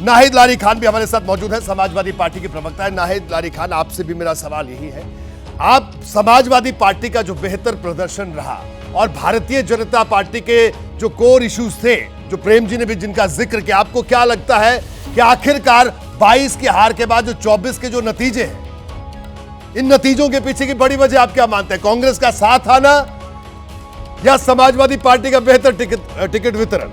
नाहिद लारी खान भी हमारे साथ मौजूद है, समाजवादी पार्टी के प्रवक्ता है। नाहिद लारी खान, आपसे भी मेरा सवाल यही है, आप समाजवादी पार्टी का जो बेहतर प्रदर्शन रहा और भारतीय जनता पार्टी के जो कोर इश्यूज थे, जो प्रेम जी ने भी जिनका जिक्र किया, आपको क्या लगता है कि आखिरकार 22 की हार के बाद जो 24 के जो नतीजे हैं, इन नतीजों के पीछे की बड़ी वजह आप क्या मानते हैं? कांग्रेस का साथ आना या समाजवादी पार्टी का बेहतर टिकट वितरण?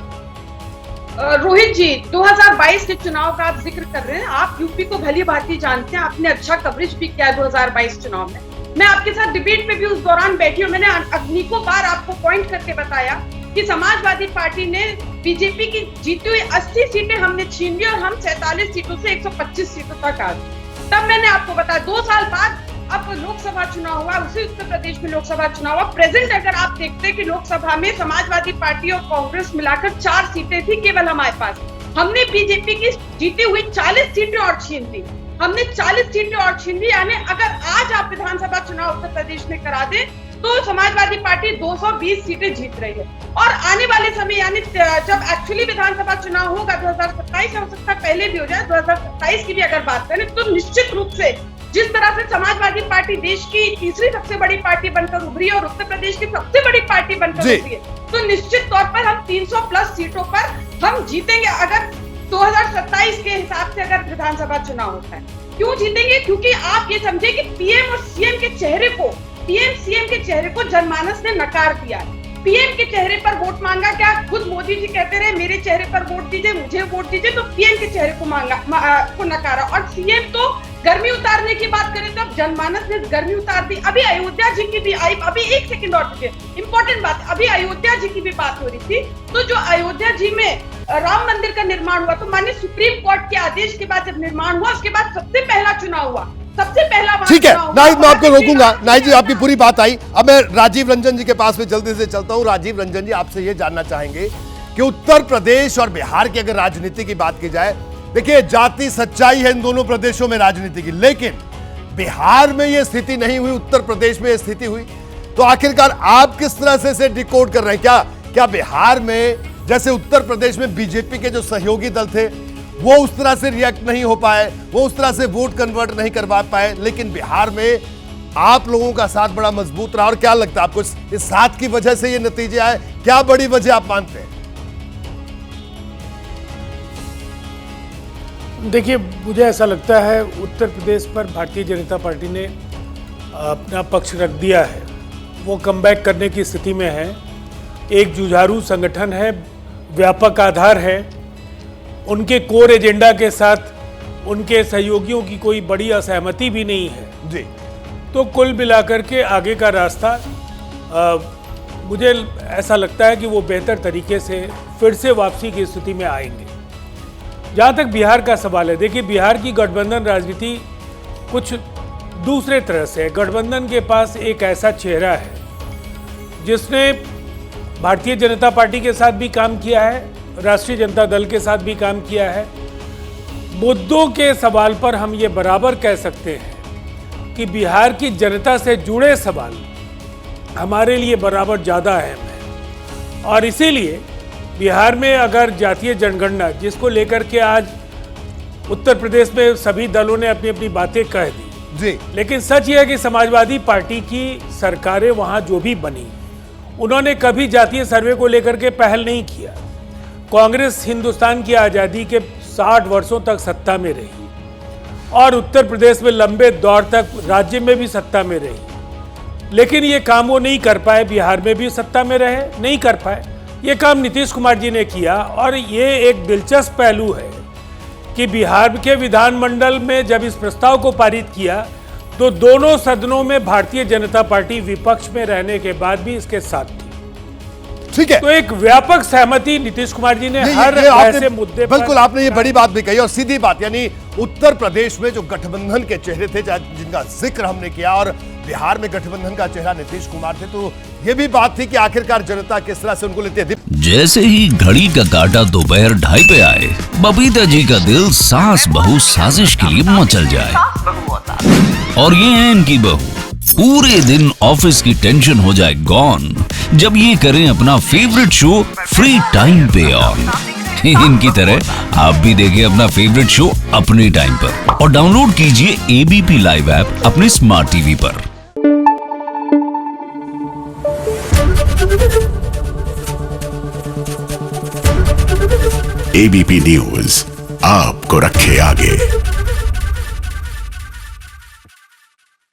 रोहित जी, 2022 के चुनाव का आप जिक्र कर रहे हैं। आप यूपी को भली भांति जानते हैं, आपने अच्छा कवरेज भी किया 2022 चुनाव में। मैं आपके साथ डिबेट पे भी उस दौरान बैठी हूँ। मैंने अनेकों बार आपको पॉइंट करके बताया कि समाजवादी पार्टी ने बीजेपी की जीती हुई 80 सीटें हमने छीन ली और हम 47 सीटों से 125 सीटों तक आ गए। तब मैंने आपको बताया 2 साल बाद अब लोकसभा चुनाव हुआ, उसी उत्तर प्रदेश में लोकसभा चुनाव हुआ। प्रेजेंट अगर आप देखते हैं कि लोकसभा में समाजवादी पार्टी और कांग्रेस मिलाकर 4 सीटें थी केवल हमारे पास। हमने बीजेपी की जीती हुई 40 सीटें और छीन ली। हमने 40 सीटें और छीन ली। यानी अगर आज आप विधानसभा चुनाव उत्तर प्रदेश में करा दें तो समाजवादी पार्टी 220 सीटें जीत रही है। और आने वाले समय यानी जब एक्चुअली विधानसभा चुनाव होगा 2027, हो सकता है पहले भी हो जाए, 2027 की भी अगर बात करें तो निश्चित रूप से जिस तरह से समाजवादी पार्टी देश की तीसरी सबसे बड़ी पार्टी बनकर उभरी और उत्तर प्रदेश की सबसे बड़ी पार्टी बनकर उभरी है, तो निश्चित तौर पर हम 300 प्लस सीटों पर हम जीतेंगे। अगर 2027 के हिसाब से अगर विधानसभा चुनाव होता है, क्यों जीतेंगे? क्योंकि आप ये समझे कि पीएम और सीएम के चेहरे को, पीएम सीएम के चेहरे को जनमानस ने नकार दिया है। पीएम के चेहरे पर वोट मांगा क्या? खुद मोदी जी कहते रहे मेरे चेहरे पर वोट दीजिए, मुझे वोट दीजिए, तो पीएम के चेहरे को को नकारा। और सीएम तो गर्मी उतारने की बात करें तो अब जनमानस ने गर्मी उतार दी। अभी अयोध्या जी की भी आई, अभी एक सेकंड और दीजिए, इंपॉर्टेंट बात, अभी अयोध्या जी की भी बात हो रही थी। तो जो अयोध्या जी में राम मंदिर का निर्माण हुआ, तो माननीय सुप्रीम कोर्ट के आदेश के बाद जब निर्माण हुआ, उसके बाद सबसे पहला चुनाव हुआ, सबसे पहला। ठीक है नाहिद, मैं आपको रोकूंगा। नाहिद जी, आपकी पूरी बात आई। अब मैं राजीव रंजन जी के पास में जल्दी से चलता हूं। राजीव रंजन जी, आपसे ये जानना चाहेंगे कि उत्तर प्रदेश और बिहार की अगर राजनीति की बात की जाए, देखिए जाति सच्चाई है इन दोनों प्रदेशों में राजनीति की, लेकिन बिहार में यह स्थिति नहीं हुई, उत्तर प्रदेश में यह स्थिति हुई। तो आखिरकार आप किस तरह से इसे डिकोड कर रहे हैं? क्या बिहार में जैसे उत्तर प्रदेश में बीजेपी के जो सहयोगी दल थे वो उस तरह से रिएक्ट नहीं हो पाए, वो उस तरह से वोट कन्वर्ट नहीं करवा पाए, लेकिन बिहार में आप लोगों का साथ बड़ा मजबूत रहा? और क्या लगता है आपको इस साथ की वजह से ये नतीजे आए? क्या बड़ी वजह आप मानते हैं? देखिए, मुझे ऐसा लगता है उत्तर प्रदेश पर भारतीय जनता पार्टी ने अपना पक्ष रख दिया है। वो कमबैक करने की स्थिति में है। एक जुझारू संगठन है, व्यापक आधार है, उनके कोर एजेंडा के साथ उनके सहयोगियों की कोई बड़ी असहमति भी नहीं है जी। तो कुल मिलाकर के आगे का रास्ता मुझे ऐसा लगता है कि वो बेहतर तरीके से फिर से वापसी की स्थिति में आएंगे। जहाँ तक बिहार का सवाल है, देखिए बिहार की गठबंधन राजनीति कुछ दूसरे तरह से है। गठबंधन के पास एक ऐसा चेहरा है जिसने भारतीय जनता पार्टी के साथ भी काम किया है, राष्ट्रीय जनता दल के साथ भी काम किया है। मुद्दों के सवाल पर हम ये बराबर कह सकते हैं कि बिहार की जनता से जुड़े सवाल हमारे लिए बराबर ज़्यादा अहम है। और इसीलिए बिहार में अगर जातीय जनगणना, जिसको लेकर के आज उत्तर प्रदेश में सभी दलों ने अपनी अपनी बातें कह दी जी, लेकिन सच यह है कि समाजवादी पार्टी की सरकारें वहाँ जो भी बनी, उन्होंने कभी जातीय सर्वे को लेकर के पहल नहीं किया। कांग्रेस हिंदुस्तान की आज़ादी के 60 वर्षों तक सत्ता में रही और उत्तर प्रदेश में लंबे दौर तक राज्य में भी सत्ता में रही, लेकिन ये काम वो नहीं कर पाए। बिहार में भी सत्ता में रहे, नहीं कर पाए। ये काम नीतीश कुमार जी ने किया। और ये एक दिलचस्प पहलू है कि बिहार के विधानमंडल में जब इस प्रस्ताव को पारित किया तो दोनों सदनों में भारतीय जनता पार्टी विपक्ष में रहने के बाद भी इसके साथ थी। ठीक है, तो एक व्यापक सहमति नीतीश कुमार जी ने हर ऐसे मुद्दे पर, बिल्कुल आपने ये बड़ी बात भी कही। और सीधी बात, यानी उत्तर प्रदेश में जो गठबंधन के चेहरे थे जिनका जिक्र हमने किया, और बिहार में गठबंधन का चेहरा नीतीश कुमार थे, तो ये भी बात थी कि आखिरकार जनता किस तरह से उनको लेती है। जैसे ही घड़ी का काटा दोपहर 2:30 पे आए, बबीता जी का दिल सास बहू साजिश के लिए मचल जाए। और ये है इनकी बहू, पूरे दिन ऑफिस की टेंशन हो जाए गॉन जब ये करें अपना फेवरेट शो फ्री टाइम पे ऑन। इनकी तरह आप भी देखिए अपना फेवरेट शो अपने टाइम पर और डाउनलोड कीजिए एबीपी लाइव ऐप अपने स्मार्ट टीवी पर। एबीपी न्यूज आपको रखे आगे।